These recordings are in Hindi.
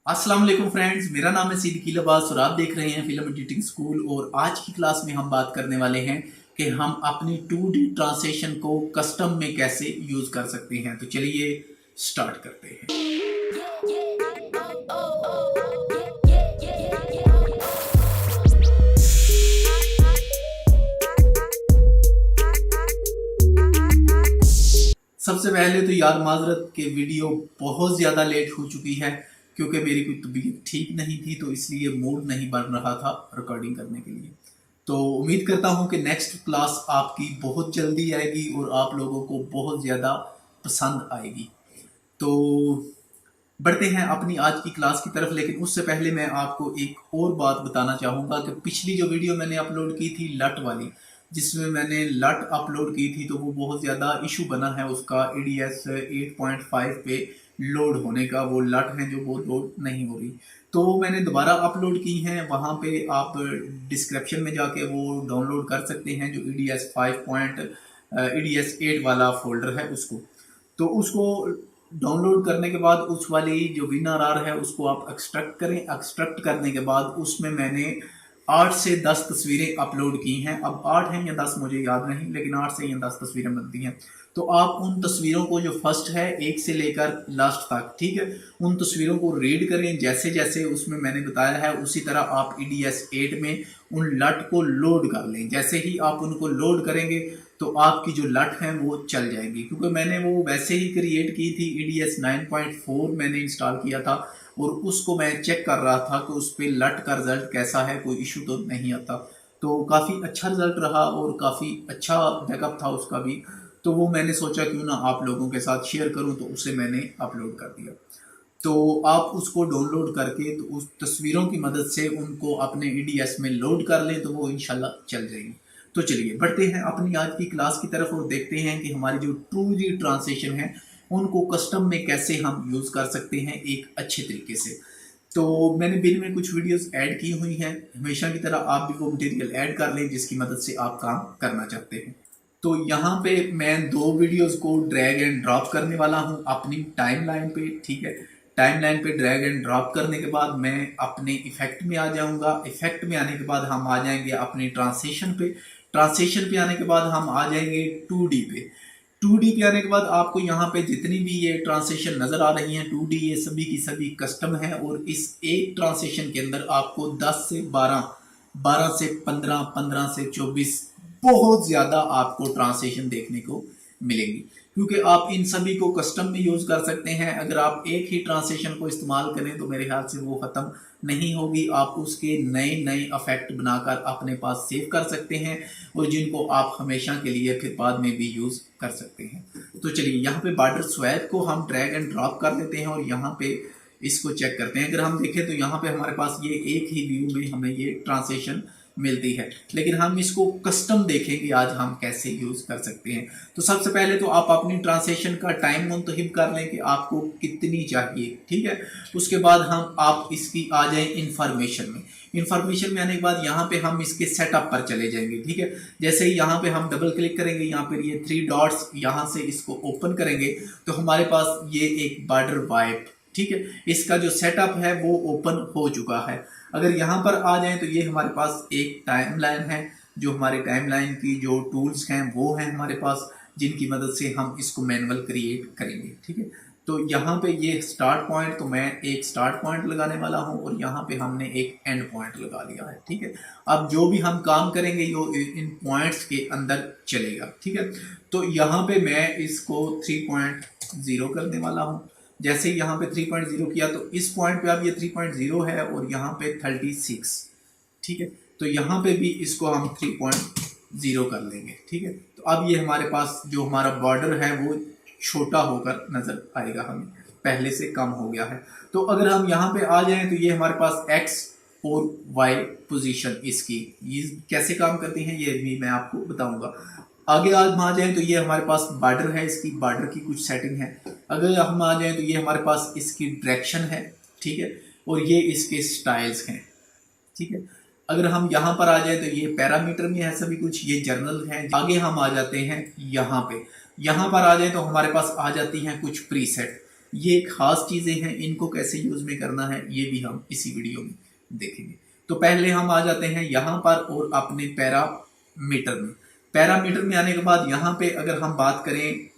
अस्सलाम वालेकुम फ्रेंड्स, मेरा नाम है सिद्दीकी लिबास और आप देख रहे हैं फिल्म एडिटिंग स्कूल। और आज की क्लास में हम बात करने वाले हैं कि हम अपनी 2D ट्रांसलेशन को कस्टम में कैसे यूज कर सकते हैं। तो चलिए स्टार्ट करते हैं। सबसे पहले तो यार माजरत के वीडियो बहुत ज़्यादा लेट हो चुकी है क्योंकि मेरी कोई तबीयत ठीक नहीं थी, तो इसलिए मूड नहीं बन रहा था रिकॉर्डिंग करने के लिए। तो उम्मीद करता हूँ कि नेक्स्ट क्लास आपकी बहुत जल्दी आएगी और आप लोगों को बहुत ज़्यादा पसंद आएगी। तो बढ़ते हैं अपनी आज की क्लास की तरफ, लेकिन उससे पहले मैं आपको एक और बात बताना चाहूँगा कि पिछली जो वीडियो मैंने अपलोड की थी लट वाली, जिसमें मैंने लट अपलोड की थी, तो वो बहुत ज़्यादा इशू बना है उसका ADS 8.5 पे लोड होने का। वो लट है जो वो लोड नहीं हो रही, तो मैंने दोबारा अपलोड की हैं। वहाँ पे आप डिस्क्रिप्शन में जाके वो डाउनलोड कर सकते हैं, जो ADS 8 वाला फोल्डर है उसको। तो उसको डाउनलोड करने के बाद उस वाली जो विनर आर है उसको आप एक्सट्रैक्ट करें। एक्सट्रैक्ट करने के बाद उसमें मैंने 8 से 10 तस्वीरें अपलोड की हैं। अब 8 हैं या 10 मुझे याद नहीं, लेकिन 8 से या 10 तस्वीरें बनती हैं। तो आप उन तस्वीरों को, जो फर्स्ट है 1 से लेकर लास्ट तक, ठीक है, उन तस्वीरों को रीड करें जैसे जैसे उसमें मैंने बताया है। उसी तरह आप ADS 8 में उन लट को लोड कर लें। जैसे ही आप उनको लोड करेंगे तो आपकी जो लट हैं वो चल जाएंगी, क्योंकि मैंने वो वैसे ही क्रिएट की थी। ADS 9.4 मैंने इंस्टॉल किया था और उसको मैं चेक कर रहा था कि उस पर लट का रिजल्ट कैसा है, कोई इशू तो नहीं आता। तो काफ़ी अच्छा रिजल्ट रहा और काफ़ी अच्छा बैकअप था उसका भी। तो वो मैंने सोचा क्यों ना आप लोगों के साथ शेयर करूं, तो उसे मैंने अपलोड कर दिया। तो आप उसको डाउनलोड करके तो उस तस्वीरों की मदद से उनको अपने ADS में लोड कर लें, तो वो इंशाल्लाह चल जाएंगी। तो चलिए बढ़ते हैं अपनी आज की क्लास की तरफ और देखते हैं कि हमारी जो 2D ट्रांसलेशन है उनको कस्टम में कैसे हम यूज़ कर सकते हैं एक अच्छे तरीके से। तो मैंने बिल में कुछ वीडियोस ऐड की हुई हैं। हमेशा की तरह आप भी वो मटेरियल ऐड कर लें जिसकी मदद से आप काम करना चाहते हैं। तो यहाँ पे मैं 2 वीडियोस को ड्रैग एंड ड्रॉप करने वाला हूँ अपनी टाइमलाइन पे, ठीक है। टाइमलाइन पे ड्रैग एंड ड्रॉप करने के बाद मैं अपने इफेक्ट में आ जाऊंगा। इफेक्ट में आने के बाद हम आ जाएंगे अपनी ट्रांसलेशन पे। ट्रांसलेशन पे आने के बाद हम आ जाएंगे 2D पे। 2D पे आने के बाद आपको यहाँ पे जितनी भी ये ट्रांसलेशन नजर आ रही हैं 2D, ये सभी की सभी कस्टम है। और इस एक ट्रांसलेशन के अंदर आपको 10 से 12, 12 से 15, 15 से 24 बहुत ज्यादा आपको ट्रांसलेशन देखने को मिलेंगी, क्योंकि आप इन सभी को कस्टम में यूज कर सकते हैं। अगर आप एक ही ट्रांसलेशन को इस्तेमाल करें तो मेरे ख्याल से वो खत्म नहीं होगी। आप उसके नए नए इफेक्ट बनाकर अपने पास सेव कर सकते हैं और जिनको आप हमेशा के लिए फिर बाद में भी यूज कर सकते हैं। तो चलिए यहाँ पे बॉर्डर स्वैप को हम ड्रैग एंड ड्रॉप कर देते हैं और यहाँ पे इसको चेक करते हैं। अगर हम देखें तो यहाँ पे हमारे पास ये एक ही व्यू में हमें ये ट्रांसलेशन मिलती है, लेकिन हम इसको कस्टम देखेंगे आज हम कैसे यूज कर सकते हैं। तो सबसे पहले तो आप अपनी ट्रांसलेशन का टाइम मुंतखब कर लें कि आपको कितनी चाहिए, ठीक है। उसके बाद आप इसकी आ जाए इंफॉर्मेशन में। इंफॉर्मेशन में आने के बाद यहाँ पे हम इसके सेटअप पर चले जाएंगे, ठीक है। जैसे ही यहाँ पे हम डबल क्लिक करेंगे, यहाँ पर ये 3 डॉट्स, यहाँ से इसको ओपन करेंगे तो हमारे पास ये एक बॉर्डर वाइप, ठीक है, इसका जो सेटअप है वो ओपन हो चुका है। अगर यहाँ पर आ जाएं तो ये हमारे पास एक टाइमलाइन है। जो हमारे टाइमलाइन की जो टूल्स हैं वो हैं हमारे पास, जिनकी मदद से हम इसको मैनुअल क्रिएट करेंगे, ठीक है। तो यहाँ पे ये स्टार्ट पॉइंट, तो मैं एक स्टार्ट पॉइंट लगाने वाला हूँ और यहाँ पे हमने एक एंड पॉइंट लगा लिया है, ठीक है। अब जो भी हम काम करेंगे ये इन पॉइंट्स के अंदर चलेगा, ठीक है। तो यहाँ पे मैं इसको 3.0 करने वाला हूँ। जैसे यहाँ पे 3.0 किया तो इस पॉइंट पे अब ये 3.0 है और यहाँ पे 36, ठीक है। तो यहाँ पे भी इसको हम 3.0 कर लेंगे, ठीक है। तो अब ये हमारे पास जो हमारा बॉर्डर है वो छोटा होकर नजर आएगा, हमें पहले से कम हो गया है। तो अगर हम यहाँ पे आ जाएं तो ये हमारे पास X और Y पोजीशन इसकी ये कैसे काम करती हैं ये भी मैं आपको बताऊंगा। आगे हम आ जाएं तो ये हमारे पास बॉर्डर है, इसकी बॉर्डर की कुछ सेटिंग है। अगर हम आ जाएं तो ये हमारे पास इसकी डायरेक्शन है, ठीक है, और ये इसके स्टाइल्स हैं, ठीक है। अगर हम यहाँ पर आ जाए तो ये पैरामीटर में है सभी कुछ, ये जर्नल है। आगे हम आ जाते हैं यहाँ पे। यहाँ पर आ जाए तो हमारे पास आ जाती हैं कुछ प्रीसेट। ये खास चीज़ें हैं, इनको कैसे यूज़ में करना है ये भी हम इसी वीडियो में देखेंगे। तो पहले हम आ जाते हैं यहाँ पर और अपने पैरामीटर में। पैरामीटर में आने के बाद यहाँ पे अगर हम बात करें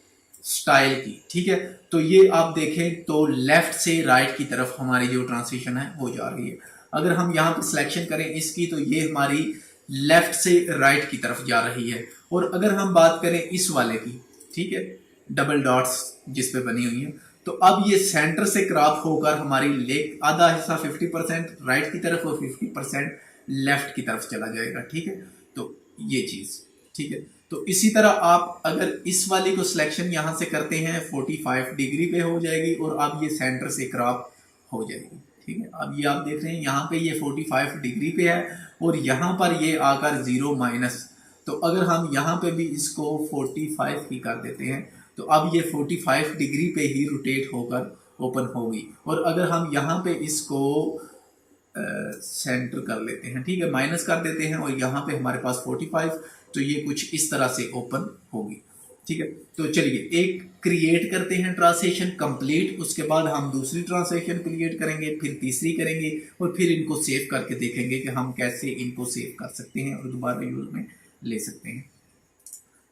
स्टाइल की, ठीक है, तो ये आप देखें तो लेफ्ट से राइट की तरफ हमारी जो ट्रांसिशन है वो जा रही है। अगर हम यहाँ पे सिलेक्शन करें इसकी तो ये हमारी लेफ्ट से राइट की तरफ जा रही है। और अगर हम बात करें इस वाले की, ठीक है, डबल डॉट्स जिस पे बनी हुई है, तो अब ये सेंटर से क्रॉप होकर हमारी लेग आधा हिस्सा 50% राइट की तरफ और 50% लेफ्ट की तरफ चला जाएगा, ठीक है। तो ये चीज, ठीक है। तो इसी तरह आप अगर इस वाली को सिलेक्शन यहां से करते हैं 45 डिग्री पे हो जाएगी और अब ये सेंटर से क्रॉप हो जाएगी, ठीक है। अब ये आप देख रहे हैं यहाँ पे ये 45 डिग्री पे है और यहाँ पर ये आकर 0 माइनस। तो अगर हम यहाँ पे भी इसको 45 ही कर देते हैं तो अब ये 45 डिग्री पे ही रोटेट होकर ओपन होगी। और अगर हम यहाँ पे इसको सेंटर कर लेते हैं, ठीक है, माइनस कर देते हैं और यहाँ पे हमारे पास 45, तो ये कुछ इस तरह से ओपन होगी, ठीक है। तो चलिए एक क्रिएट करते हैं ट्रांसलेशन कंप्लीट, उसके बाद हम दूसरी ट्रांसलेशन क्रिएट करेंगे, फिर तीसरी करेंगे और फिर इनको सेव करके देखेंगे कि हम कैसे इनको सेव कर सकते हैं और दोबारा यूज में ले सकते हैं।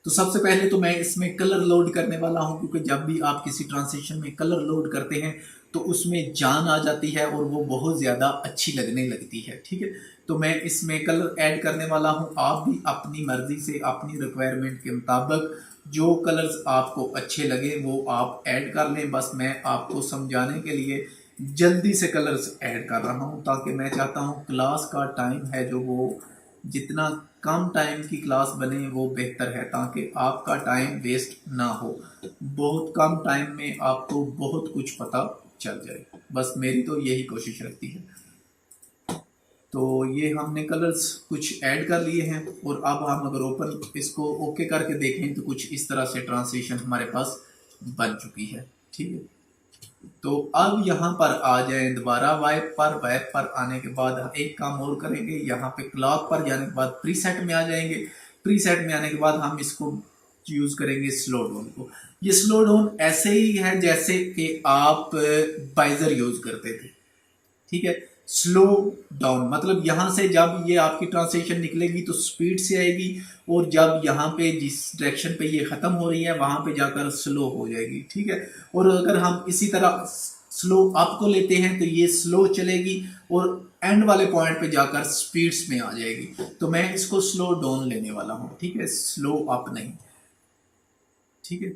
तो सबसे पहले तो मैं इसमें कलर लोड करने वाला हूं, क्योंकि जब भी आप किसी ट्रांसलेशन में कलर लोड करते हैं तो उसमें जान आ जाती है और वो बहुत ज़्यादा अच्छी लगने लगती है, ठीक है। तो मैं इसमें कलर ऐड करने वाला हूं। आप भी अपनी मर्जी से अपनी रिक्वायरमेंट के मुताबिक जो कलर्स आपको अच्छे लगे वो आप ऐड कर लें। बस मैं आपको समझाने के लिए जल्दी से कलर्स ऐड कर रहा हूं, ताकि मैं चाहता हूं क्लास का टाइम है जो वो जितना कम टाइम की क्लास बने वो बेहतर है, ताकि आपका टाइम वेस्ट ना हो। बहुत कम टाइम में आपको बहुत कुछ पता चल जाए, बस मेरी तो यही कोशिश रहती है। तो ये हमने कलर्स कुछ ऐड कर लिए हैं और अब हम अगर ओपन इसको ओके करके देखें तो कुछ इस तरह से ट्रांसलेशन हमारे पास बन चुकी है, ठीक है। तो अब यहाँ पर आ जाए दोबारा वेब पर आने के बाद एक काम और करेंगे, यहाँ पे क्लॉक पर जाने के बाद प्रीसेट में आ जाएंगे। प्रीसेट में आने के बाद हम इसको यूज करेंगे स्लो डाउन को। ये स्लो डाउन ऐसे ही है जैसे कि आप बाइजर यूज करते थे, ठीक है। स्लो डाउन मतलब यहां से जब ये आपकी ट्रांसलेशन निकलेगी तो स्पीड से आएगी और जब यहाँ पे जिस डायरेक्शन पे ये खत्म हो रही है वहां पे जाकर स्लो हो जाएगी, ठीक है। और अगर हम इसी तरह स्लो अप को लेते हैं तो ये स्लो चलेगी और एंड वाले पॉइंट पे जाकर स्पीड्स में आ जाएगी। तो मैं इसको स्लो डाउन लेने वाला हूँ, ठीक है, स्लो अप नहीं, ठीक है।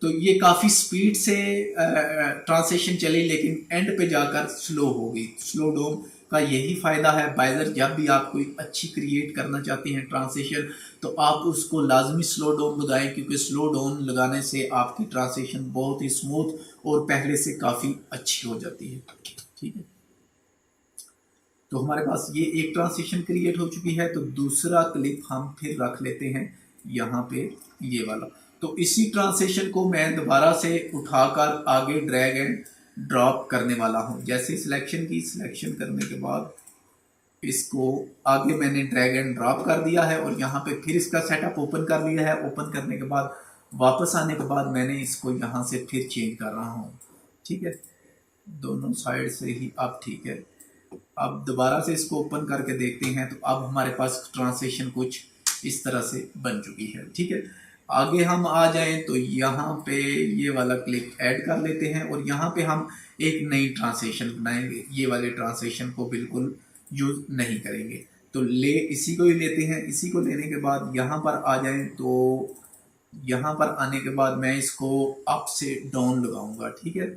तो ये काफी स्पीड से ट्रांसलेशन चली लेकिन एंड पे जाकर स्लो होगी। स्लो डाउन का यही फायदा है। बाइजर जब भी आप कोई अच्छी क्रिएट करना चाहते हैं ट्रांसलेशन तो आप उसको लाजमी स्लो डाउन लगाएं, क्योंकि स्लो डाउन लगाने से आपकी ट्रांसलेशन बहुत ही स्मूथ और पहले से काफी अच्छी हो जाती है, ठीक है। तो हमारे पास ये एक ट्रांसलेशन क्रिएट हो चुकी है। तो दूसरा क्लिप हम फिर रख लेते हैं यहाँ पे ये वाला। तो इसी ट्रांसलेशन को मैं दोबारा से उठाकर आगे ड्रैग एंड ड्रॉप करने वाला हूँ। जैसे सिलेक्शन की, सिलेक्शन करने के बाद इसको आगे मैंने ड्रैग एंड ड्रॉप कर दिया है और यहाँ पे फिर इसका सेटअप ओपन कर लिया है। ओपन करने के बाद वापस आने के बाद मैंने इसको यहाँ से फिर चेंज कर रहा हूँ, ठीक है, दोनों साइड से ही। अब ठीक है, अब दोबारा से इसको ओपन करके देखते हैं तो अब हमारे पास ट्रांसलेशन कुछ इस तरह से बन चुकी है, ठीक है। आगे हम आ जाएं तो यहाँ पे ये वाला क्लिप ऐड कर लेते हैं और यहाँ पे हम एक नई ट्रांसलेशन बनाएंगे। ये वाले ट्रांसलेशन को बिल्कुल यूज नहीं करेंगे, तो इसी को ही लेते हैं। इसी को लेने के बाद यहाँ पर आ जाएं तो यहाँ पर आने के बाद मैं इसको अप से डाउन लगाऊंगा, ठीक है।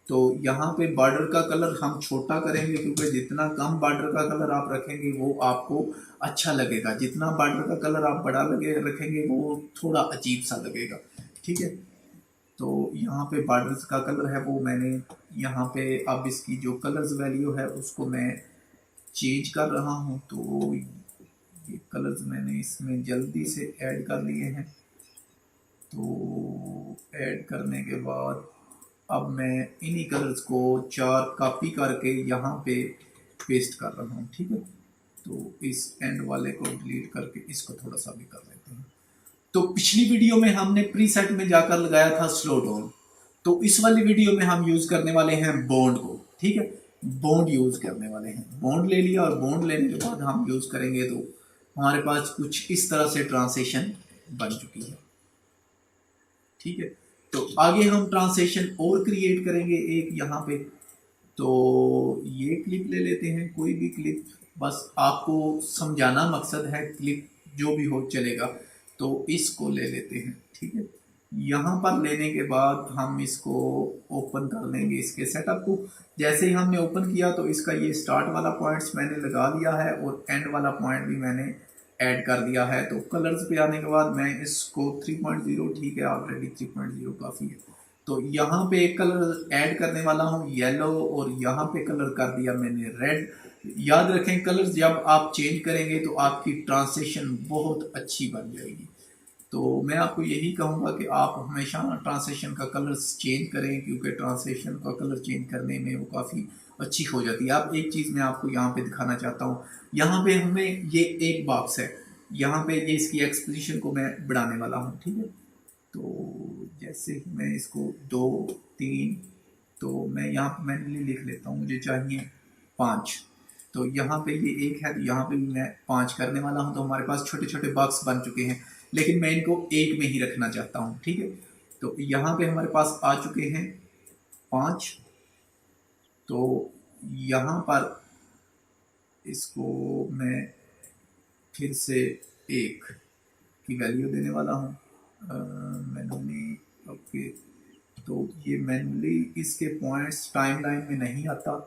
तो यहाँ पे बॉर्डर का कलर हम छोटा करेंगे, क्योंकि जितना कम बॉर्डर का कलर आप रखेंगे वो आपको अच्छा लगेगा। जितना बॉर्डर का कलर आप बड़ा रखेंगे वो थोड़ा अजीब सा लगेगा, ठीक है। तो यहाँ पे बॉर्डर का कलर है वो मैंने यहाँ पे अब इसकी जो कलर्स वैल्यू है उसको मैं चेंज कर रहा हूँ। तो ये कलर्स मैंने इसमें जल्दी से ऐड कर लिए हैं। तो ऐड करने के बाद अब मैं इन्हीं कलर्स को 4 कॉपी करके यहाँ पे पेस्ट कर रहा हूँ, ठीक है। तो इस एंड वाले को डिलीट करके इसको थोड़ा सा भी कर लेते हैं। तो पिछली वीडियो में हमने प्रीसेट में जाकर लगाया था स्लो डाउन, तो इस वाली वीडियो में हम यूज करने वाले हैं बॉन्ड को, ठीक है, बॉन्ड यूज करने वाले हैं। बॉन्ड ले लिया, और बॉन्ड लेने के बाद हम यूज करेंगे तो हमारे पास कुछ इस तरह से ट्रांसलेशन बन चुकी है, ठीक है। तो आगे हम ट्रांसलेशन और क्रिएट करेंगे एक यहाँ पे। तो ये क्लिप ले लेते हैं, कोई भी क्लिप, बस आपको समझाना मकसद है, क्लिप जो भी हो चलेगा। तो इसको ले लेते हैं, ठीक है। यहाँ पर लेने के बाद हम इसको ओपन कर लेंगे, इसके सेटअप को। जैसे ही हमने ओपन किया तो इसका ये स्टार्ट वाला पॉइंट्स मैंने लगा दिया है और एंड वाला पॉइंट भी मैंने ऐड कर दिया है। तो कलर्स पे आने के बाद मैं इसको 3.0, ठीक है, ऑलरेडी 3.0 काफ़ी है। तो यहाँ पे एक कलर ऐड करने वाला हूँ येलो, और यहाँ पे कलर कर दिया मैंने रेड। याद रखें, कलर्स जब आप चेंज करेंगे तो आपकी ट्रांसलेशन बहुत अच्छी बन जाएगी। तो मैं आपको यही कहूँगा कि आप हमेशा ट्रांसलेशन का कलर चेंज करें, क्योंकि ट्रांसलेशन का कलर चेंज करने में वो काफ़ी अच्छी हो जाती है। अब एक चीज़ मैं आपको यहाँ पे दिखाना चाहता हूँ। यहाँ पे हमें ये एक बॉक्स है, यहाँ पे ये इसकी एक्सपोजिशन को मैं बढ़ाने वाला हूँ, ठीक है। तो जैसे ही मैं इसको 2, 3, तो मैं यहाँ पर मैन्युअली लिख लेता हूँ, मुझे चाहिए 5। तो यहाँ पे ये 1 है, तो यहाँ पे भी मैं 5 करने वाला हूँ। तो हमारे पास छोटे छोटे बॉक्स बन चुके हैं, लेकिन मैं इनको एक में ही रखना चाहता हूँ, ठीक है। तो यहाँ पे हमारे पास आ चुके हैं 5। तो यहाँ पर इसको मैं फिर से 1 की वैल्यू देने वाला हूँ मैनुअली। ओके, तो ये मैनुअली इसके पॉइंट्स टाइमलाइन में नहीं आता,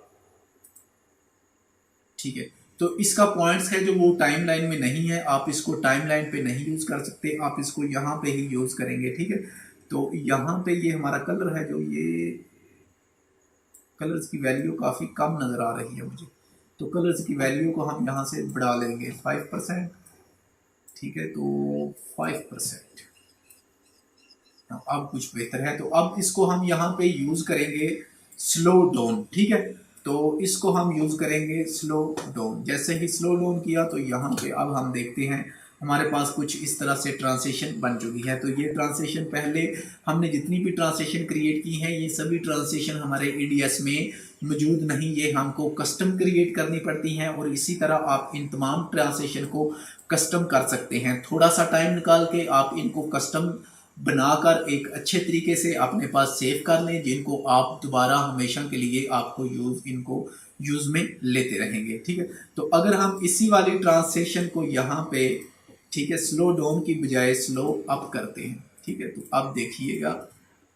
ठीक है। तो इसका पॉइंट्स है जो वो टाइमलाइन में नहीं है, आप इसको टाइमलाइन पे नहीं यूज कर सकते, आप इसको यहाँ पे ही यूज करेंगे, ठीक है। तो यहाँ पे ये हमारा कलर है, जो ये कलर्स की वैल्यू काफ़ी कम नज़र आ रही है मुझे। तो कलर्स की वैल्यू को हम यहाँ से बढ़ा लेंगे 5%, ठीक है। तो 5%, अब कुछ बेहतर है। तो अब इसको हम यहाँ पे यूज करेंगे स्लो डाउन, ठीक है। तो इसको हम यूज करेंगे स्लो डाउन। जैसे ही स्लो डाउन किया तो यहाँ पे अब हम देखते हैं हमारे पास कुछ इस तरह से ट्रांसलेशन बन चुकी है। तो ये ट्रांसलेशन, पहले हमने जितनी भी ट्रांसलेशन क्रिएट की है, ये सभी ट्रांसलेशन हमारे ईडीएस में मौजूद नहीं, ये हमको कस्टम क्रिएट करनी पड़ती हैं। और इसी तरह आप इन तमाम ट्रांसलेशन को कस्टम कर सकते हैं। थोड़ा सा टाइम निकाल के आप इनको कस्टम बनाकर एक अच्छे तरीके से अपने पास सेव कर लें, जिनको आप दोबारा हमेशा के लिए आपको इनको यूज में लेते रहेंगे, ठीक है। तो अगर हम इसी वाली ट्रांसलेशन को यहाँ पे, ठीक है, स्लो डाउन की बजाय स्लो अप करते हैं, ठीक है, तो अब देखिएगा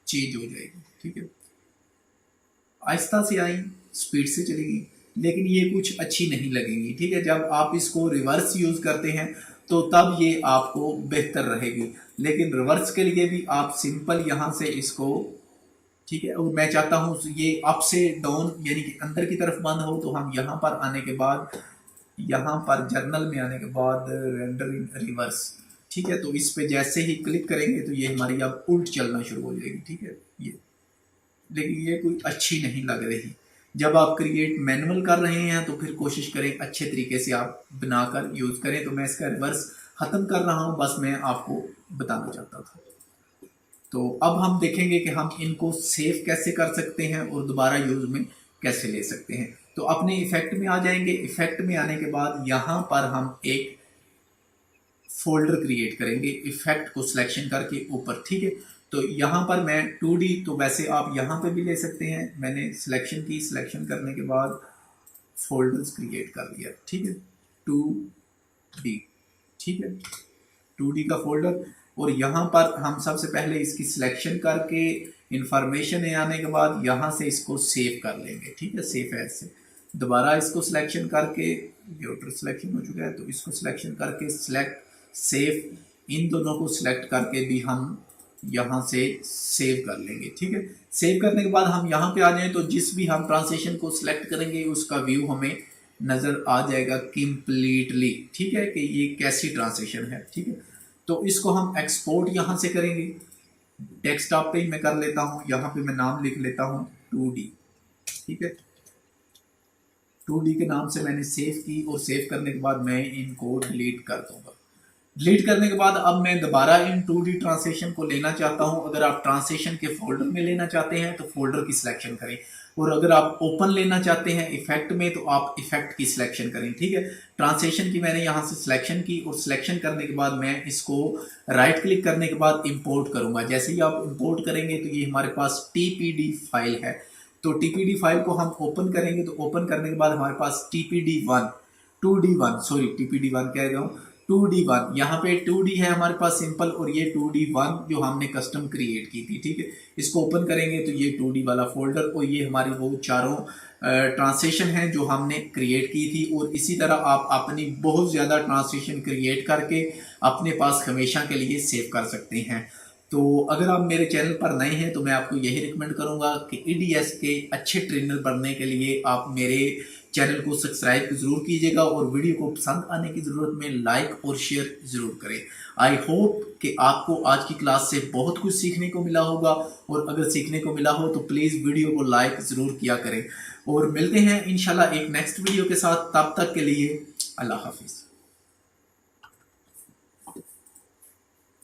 चेंज हो जाएगी, ठीक है। आहिस्ता से आई, स्पीड से चलेगी, लेकिन ये कुछ अच्छी नहीं लगेंगी, ठीक है। जब आप इसको रिवर्स यूज करते हैं तो तब ये आपको बेहतर रहेगी। लेकिन रिवर्स के लिए भी आप सिंपल यहाँ से इसको, ठीक है, और मैं चाहता हूँ ये अप से डाउन यानी कि अंदर की तरफ बंद हो। तो हम यहाँ पर आने के बाद, यहाँ पर जर्नल में आने के बाद रेंडर इन रिवर्स, ठीक है, तो इस पे जैसे ही क्लिक करेंगे तो ये हमारी अब उल्ट चलना शुरू हो जाएगी, ठीक है। ये लेकिन ये कोई अच्छी नहीं लग रही। जब आप क्रिएट मैनुअल कर रहे हैं तो फिर कोशिश करें अच्छे तरीके से आप बनाकर यूज करें। तो मैं इसका रिवर्स खत्म कर रहा हूं, बस मैं आपको बताना चाहता था। तो अब हम देखेंगे कि हम इनको सेव कैसे कर सकते हैं और दोबारा यूज में कैसे ले सकते हैं। तो अपने इफेक्ट में आ जाएंगे। इफेक्ट में आने के बाद यहाँ पर हम एक फोल्डर क्रिएट करेंगे इफेक्ट को सिलेक्शन करके ऊपर, ठीक है। तो यहाँ पर मैं 2D, तो वैसे आप यहाँ पे भी ले सकते हैं। मैंने सिलेक्शन की, सिलेक्शन करने के बाद फोल्डर्स क्रिएट कर लिया, ठीक है, 2D, ठीक है, 2D का फोल्डर। और यहाँ पर हम सबसे पहले इसकी सिलेक्शन करके इंफॉर्मेशन आने के बाद यहाँ से इसको सेव कर लेंगे, ठीक है, सेव एज से। दोबारा इसको सिलेक्शन करके, ये ऑटो सिलेक्शन हो चुका है, तो इसको सिलेक्शन करके सिलेक्ट, सेव, इन दोनों को सिलेक्ट करके भी हम यहाँ से सेव कर लेंगे, ठीक है। सेव करने के बाद हम यहाँ पे आ जाएं तो जिस भी हम ट्रांसलेशन को सिलेक्ट करेंगे उसका व्यू हमें नजर आ जाएगा कंप्लीटली, ठीक है, कि ये कैसी ट्रांसलेशन है, ठीक है। तो इसको हम एक्सपोर्ट यहाँ से करेंगे। डेस्कटॉप पे ही मैं कर लेता हूँ, यहाँ पे मैं नाम लिख लेता हूँ 2D, ठीक है। 2D के नाम से मैंने सेव की और सेव करने के बाद मैं इनको डिलीट कर दूंगा। डिलीट करने के बाद अब मैं दोबारा इन 2D ट्रांसलेशन को लेना चाहता हूं। अगर आप ट्रांसलेशन के फोल्डर में लेना चाहते हैं तो फोल्डर की सिलेक्शन करें, और अगर आप ओपन लेना चाहते हैं इफेक्ट में तो आप इफेक्ट की सिलेक्शन करें। ठीक है, ट्रांसलेशन की मैंने यहां से सिलेक्शन की, और सिलेक्शन करने के बाद मैं इसको राइट क्लिक करने के बाद इंपोर्ट करूंगा। जैसे ही आप इंपोर्ट करेंगे तो ये हमारे पास TPD फाइल है। तो TPD फाइल को हम ओपन करेंगे, तो ओपन करने के बाद हमारे पास TPD1 2D1 सॉरी TPD1 कह रहा हूँ 2D1, यहाँ पे 2D है हमारे पास सिंपल, और ये 2D1 जो हमने कस्टम क्रिएट की थी। ठीक है, इसको ओपन करेंगे तो ये 2D वाला फोल्डर, और ये हमारी वो चारों ट्रांसलेशन है जो हमने क्रिएट की थी। और इसी तरह आप अपनी बहुत ज़्यादा ट्रांसलेशन क्रिएट करके अपने पास हमेशा के लिए सेव कर सकते हैं। तो अगर आप मेरे चैनल पर नए हैं तो मैं आपको यही रिकमेंड करूंगा कि EDS के अच्छे ट्रेनर बनने के लिए आप मेरे चैनल को सब्सक्राइब जरूर कीजिएगा, और वीडियो को पसंद आने की ज़रूरत में लाइक और शेयर जरूर करें। आई होप कि आपको आज की क्लास से बहुत कुछ सीखने को मिला होगा, और अगर सीखने को मिला हो तो प्लीज़ वीडियो को लाइक ज़रूर किया करें। और मिलते हैं इंशाल्लाह एक नेक्स्ट वीडियो के साथ, तब तक के लिए अल्लाह हाफिज़।